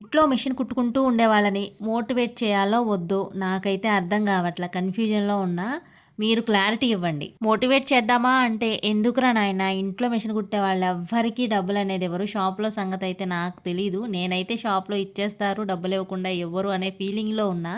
ఇంట్లో మిషన్ కుట్టుకుంటూ ఉండేవాళ్ళని మోటివేట్ చేయాలో వద్దో నాకైతే అర్థం కావట్ల. కన్‌ఫ్యూజన్‌లో ఉన్నా. మీరు క్లారిటీ ఇవ్వండి. మోటివేట్ చేద్దామా అంటే ఎందుకురా నాయనా ఇంట్లో మిషన్ కుట్టేవాళ్ళెవ్వరికీ డబ్బులనేది ఇవ్వరు. షాప్‌లో సంగతయితే నాకు తెలీదు. నేనైతే షాప్‌లో ఇచ్చేస్తారు డబ్బులివ్వకుండా ఇవ్వరు అనే ఫీలింగ్‌లో ఉన్నా.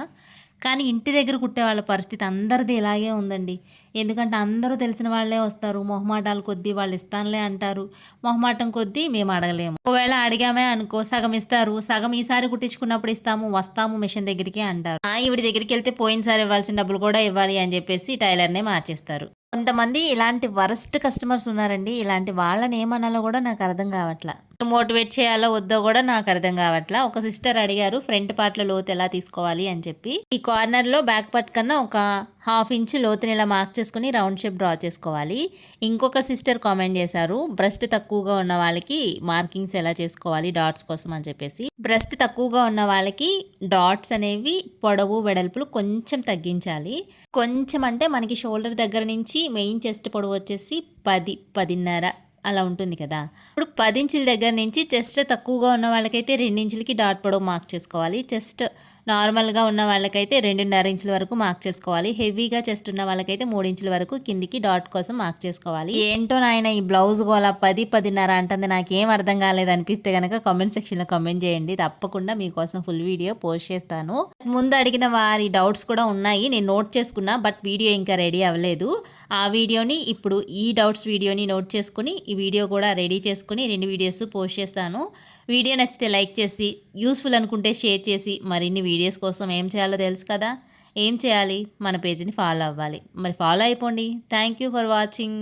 కానీ ఇంటి దగ్గర కుట్టేవాళ్ళ పరిస్థితి అందరిది ఇలాగే ఉందండి. ఎందుకంటే అందరూ తెలిసిన వాళ్ళే వస్తారు. మొహమాటాల కొద్దీ వాళ్ళు ఇస్తానులే అంటారు. మొహమాటం కొద్దీ మేము అడగలేము. ఒకవేళ అడిగామే అనుకో సగం ఇస్తారు. సగం ఈసారి కుట్టించుకున్నప్పుడు ఇస్తాము, వస్తాము మిషన్ దగ్గరికి అంటారు. ఈవిడ దగ్గరికెళ్తే పోయినసారి ఇవ్వాల్సిన డబ్బులు కూడా ఇవ్వాలి అని చెప్పేసి టైలర్‌నే మార్చేస్తారు. కొంతమంది ఇలాంటి వరస్ట్ కస్టమర్స్ ఉన్నారండి. ఇలాంటి వాళ్ళని ఏమనాలో కూడా నాకు అర్థం కావట్ల. మోటివేట్ చేయాలో వద్దో కూడా నాకు అర్థం కావట్ల. ఒక సిస్టర్ అడిగారు ఫ్రంట్ పార్ట్‌లో లోతు ఎలా తీసుకోవాలి అని చెప్పి. ఈ కార్నర్‌లో బ్యాక్ పార్ట్ కన్నా ఒక హాఫ్ ఇంచ్ లోతుని ఇలా మార్క్ చేసుకొని రౌండ్ షేప్ డ్రా చేసుకోవాలి. ఇంకొక సిస్టర్ కామెంట్ చేశారు బ్రెస్ట్ తక్కువగా ఉన్న వాళ్ళకి మార్కింగ్స్ ఎలా చేసుకోవాలి డాట్స్ కోసం అని చెప్పేసి. బ్రెస్ట్ తక్కువగా ఉన్న వాళ్ళకి డాట్స్ అనేవి పొడవు వెడల్పులు కొంచెం తగ్గించాలి. కొంచెం అంటే మనకి షోల్డర్ దగ్గర నుంచి మెయిన్ చెస్ట్ పొడవు వచ్చేసి 10, 10.5 అలా ఉంటుంది కదా. ఇప్పుడు 10 ఇంచుల దగ్గర నుంచి చెస్ట్ తక్కువగా ఉన్న వాళ్ళకైతే 2 ఇంచులకి డాట్ పొడవు మార్క్ చేసుకోవాలి. చెస్ట్ నార్మల్‌గా ఉన్న వాళ్ళకైతే 2.5 ఇంచుల వరకు మార్క్ చేసుకోవాలి. హెవీగా చెస్ట్ ఉన్న వాళ్ళకైతే 3 ఇంచుల వరకు కిందికి డాట్ కోసం మార్క్ చేసుకోవాలి. ఏంటో నాయన ఈ బ్లౌజ్ గోల 10, 10.5 అంటుంది. నాకేం అర్థం కాలేదు అనిపిస్తే గనక కామెంట్ సెక్షన్‌లో కామెంట్ చేయండి. తప్పకుండా మీకోసం ఫుల్ వీడియో పోస్ట్ చేస్తాను. ముందు అడిగిన వారి డౌట్స్ కూడా ఉన్నాయి. నేను నోట్ చేసుకున్నా. బట్ వీడియో ఇంకా రెడీ అవ్వలేదు. ఆ వీడియోని ఇప్పుడు ఈ డౌట్స్ వీడియోని నోట్ చేసుకొని ఈ వీడియో కూడా రెడీ చేసుకొని 2 వీడియోస్ పోస్ట్ చేస్తాను. వీడియో నచ్చితే లైక్ చేసి యూస్ఫుల్ అనుకుంటే షేర్ చేసి మరిన్ని వీడియోస్ కోసం ఏం చేయాలో తెలుసు కదా. ఏం చేయాలి మన పేజ్ని ఫాలో అవ్వాలి. మరి ఫాలో అయిపోండి. Thank you for watching.